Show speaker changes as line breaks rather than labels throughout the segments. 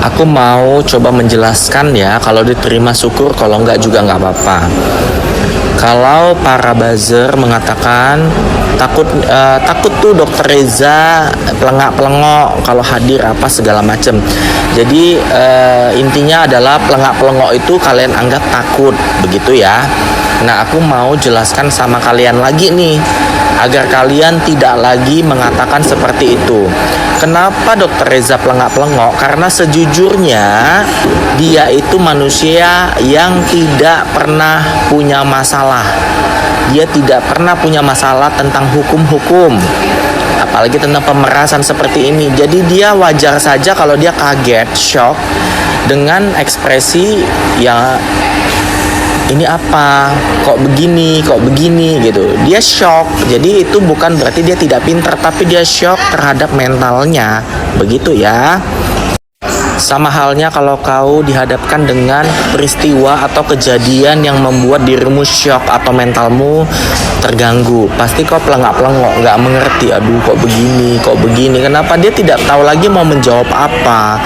Aku mau coba menjelaskan ya, kalau diterima syukur, kalau enggak juga enggak apa-apa. Kalau para buzzer mengatakan takut tuh Dokter Reza pelengak-pelengok kalau hadir apa segala macam. Jadi intinya adalah pelengak-pelengok itu kalian anggap takut, begitu ya. Nah, aku mau jelaskan sama kalian lagi nih, agar kalian tidak lagi mengatakan seperti itu. Kenapa Dokter Reza pelengak-pelengok? Karena sejujurnya dia itu manusia yang tidak pernah punya masalah. Dia tidak pernah punya masalah tentang hukum-hukum, apalagi tentang pemerasan seperti ini. Jadi dia wajar saja kalau dia kaget, shock dengan ekspresi ya, ini apa, kok begini gitu. Dia shock. Jadi itu bukan berarti dia tidak pintar, tapi dia shock terhadap mentalnya, begitu ya. Sama halnya kalau kau dihadapkan dengan peristiwa atau kejadian yang membuat dirimu shock atau mentalmu terganggu, pasti kau pelengak-pelengok, gak mengerti. Aduh, kok begini. Kenapa? Dia tidak tahu lagi mau menjawab apa.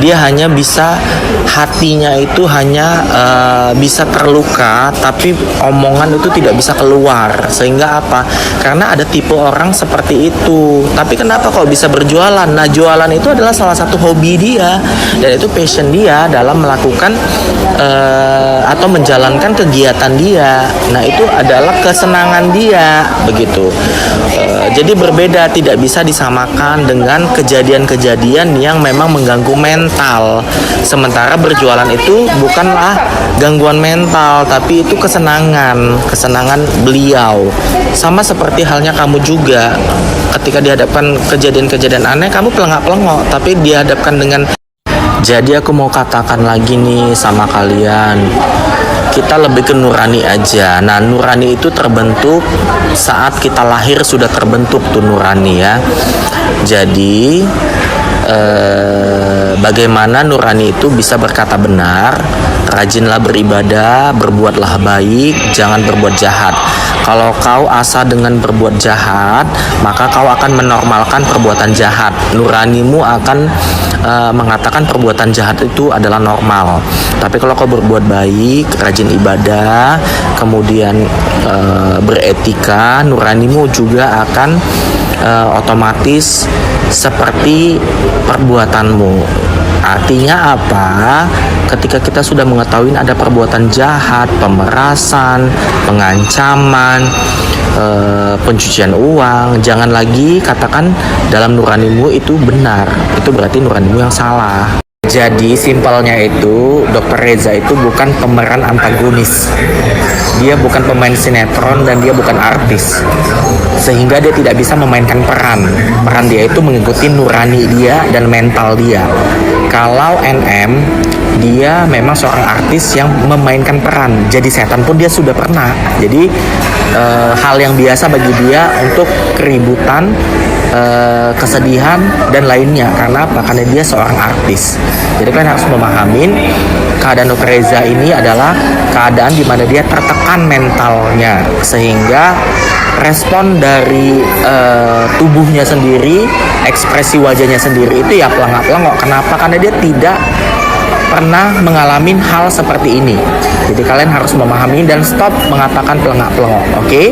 Dia hanya bisa, hatinya itu hanya bisa terluka, tapi omongan itu tidak bisa keluar. Sehingga apa? Karena ada tipe orang seperti itu. Tapi kenapa kok bisa berjualan? Nah, jualan itu adalah salah satu hobi dia, dan itu passion dia dalam melakukan atau menjalankan kegiatan dia. Nah, itu adalah kesenangan dia, begitu. Jadi berbeda, tidak bisa disamakan dengan kejadian-kejadian yang memang mengganggu mental. Sementara berjualan itu bukanlah gangguan mental, tapi itu kesenangan beliau. Sama seperti halnya kamu juga, ketika dihadapkan kejadian-kejadian aneh, kamu pelengak-pelengok, tapi dihadapkan dengan. Jadi aku mau katakan lagi nih sama kalian, kita lebih ke nurani aja. Nah, nurani itu terbentuk saat kita lahir, sudah terbentuk tuh nurani ya. Jadi bagaimana nurani itu bisa berkata benar? Rajinlah beribadah, berbuatlah baik, jangan berbuat jahat. Kalau kau asa dengan berbuat jahat, maka kau akan menormalkan perbuatan jahat. Nuranimu akan mengatakan perbuatan jahat itu adalah normal. Tapi kalau kau berbuat baik, rajin ibadah, kemudian beretika, nuranimu juga akan otomatis seperti perbuatanmu. Artinya apa? Ketika kita sudah mengetahui ada perbuatan jahat, pemerasan, pengancaman, pencucian uang, jangan lagi katakan dalam nuranimu itu benar. Itu berarti nuranimu yang salah. Jadi simpelnya itu, Dokter Reza itu bukan pemeran antagonis. Dia bukan pemain sinetron dan dia bukan artis. Sehingga dia tidak bisa memainkan peran. Peran dia itu mengikuti nurani dia dan mental dia. Kalau NM, dia memang seorang artis yang memainkan peran. Jadi setan pun dia sudah pernah. Jadi hal yang biasa bagi dia untuk keributan, kesedihan dan lainnya. Karena apa? Karena dia seorang artis. Jadi kalian harus memahamin keadaan Dokter Reza ini adalah keadaan di mana dia tertekan mentalnya, sehingga respon dari tubuhnya sendiri, ekspresi wajahnya sendiri itu ya pelengak-pelengok. Kenapa? Karena dia tidak pernah mengalami hal seperti ini. Jadi kalian harus memahami dan stop mengatakan pelengak-pelengok, oke?